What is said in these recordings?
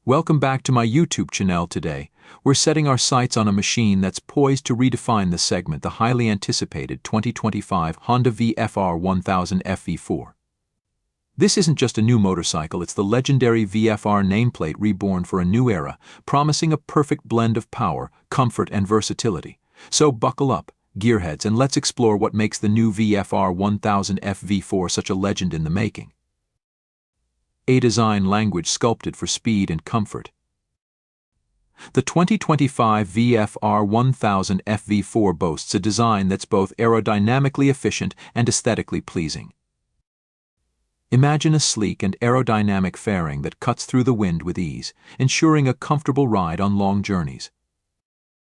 Welcome back to my YouTube channel. Today, we're setting our sights on a machine that's poised to redefine the segment, the highly anticipated 2025 Honda VFR1000F V4. This isn't just a new motorcycle, it's the legendary VFR nameplate reborn for a new era, promising a perfect blend of power, comfort, and versatility. So buckle up, gearheads, and let's explore what makes the new VFR1000F V4 such a legend in the making. A design language sculpted for speed and comfort. The 2025 VFR1000F V4 boasts a design that's both aerodynamically efficient and aesthetically pleasing. Imagine a sleek and aerodynamic fairing that cuts through the wind with ease, ensuring a comfortable ride on long journeys.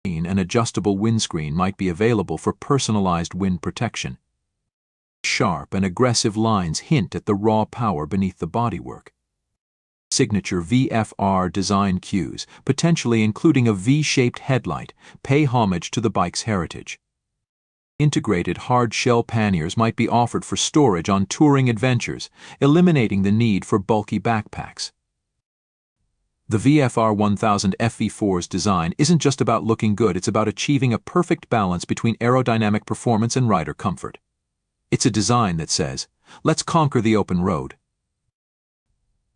An adjustable windscreen might be available for personalized wind protection. Sharp and aggressive lines hint at the raw power beneath the bodywork. Signature VFR design cues, potentially including a V-shaped headlight, pay homage to the bike's heritage. Integrated hard-shell panniers might be offered for storage on touring adventures, eliminating the need for bulky backpacks. The VFR1000F V4's design isn't just about looking good, it's about achieving a perfect balance between aerodynamic performance and rider comfort. It's a design that says, let's conquer the open road.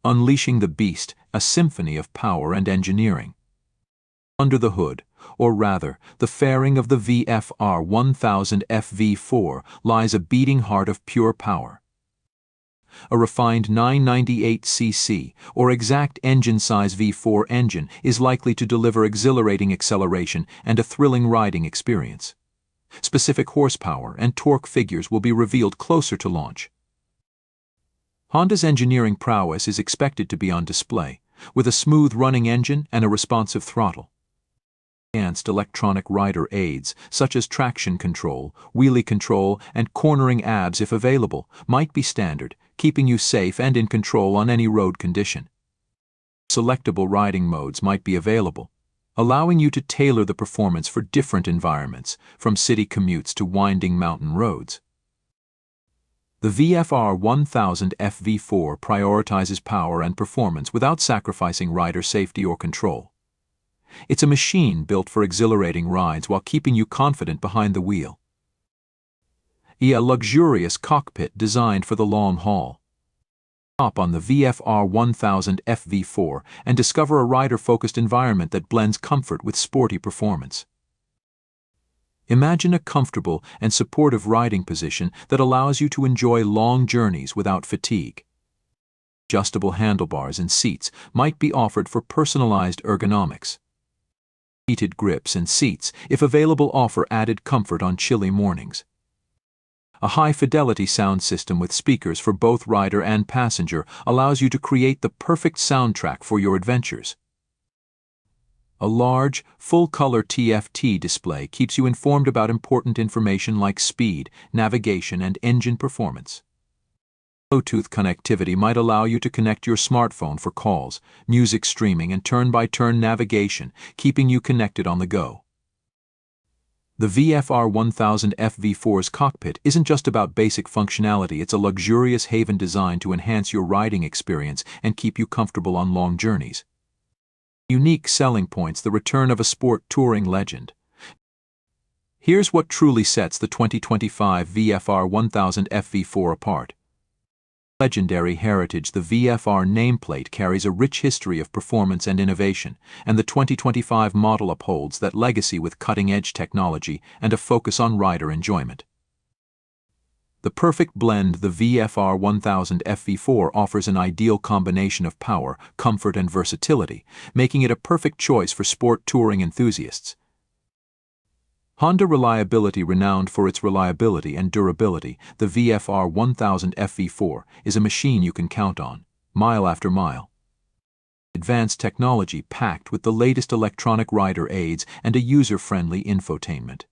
Unleashing the beast, a symphony of power and engineering. Under the hood, or rather, the fairing of the VFR1000F V4, lies a beating heart of pure power. A refined 998cc, or exact engine-size V4 engine, is likely to deliver exhilarating acceleration and a thrilling riding experience. Specific horsepower and torque figures will be revealed closer to launch. Honda's engineering prowess is expected to be on display, with a smooth-running engine and a responsive throttle. Advanced electronic rider aids, such as traction control, wheelie control, and cornering abs if available, might be standard, keeping you safe and in control on any road condition. Selectable riding modes might be available, allowing you to tailor the performance for different environments, from city commutes to winding mountain roads. The VFR1000F V4 prioritizes power and performance without sacrificing rider safety or control. It's a machine built for exhilarating rides while keeping you confident behind the wheel. A luxurious cockpit designed for the long haul. Hop on the VFR1000F V4 and discover a rider-focused environment that blends comfort with sporty performance. Imagine a comfortable and supportive riding position that allows you to enjoy long journeys without fatigue. Adjustable handlebars and seats might be offered for personalized ergonomics. Heated grips and seats, if available, offer added comfort on chilly mornings. A high-fidelity sound system with speakers for both rider and passenger allows you to create the perfect soundtrack for your adventures. A large, full-color TFT display keeps you informed about important information like speed, navigation, and engine performance. Bluetooth connectivity might allow you to connect your smartphone for calls, music streaming, and turn-by-turn navigation, keeping you connected on the go. The VFR1000F V4's cockpit isn't just about basic functionality, it's a luxurious haven designed to enhance your riding experience and keep you comfortable on long journeys. Unique selling points: the return of a sport touring legend. Here's what truly sets the 2025 VFR1000F V4 apart. Legendary heritage: the VFR nameplate carries a rich history of performance and innovation, and the 2025 model upholds that legacy with cutting-edge technology and a focus on rider enjoyment. The perfect blend: the VFR1000F V4 offers an ideal combination of power, comfort, and versatility, making it a perfect choice for sport touring enthusiasts. Honda reliability: renowned for its reliability and durability, the VFR1000F V4 is a machine you can count on, mile after mile. Advanced technology packed with the latest electronic rider aids and a user-friendly infotainment.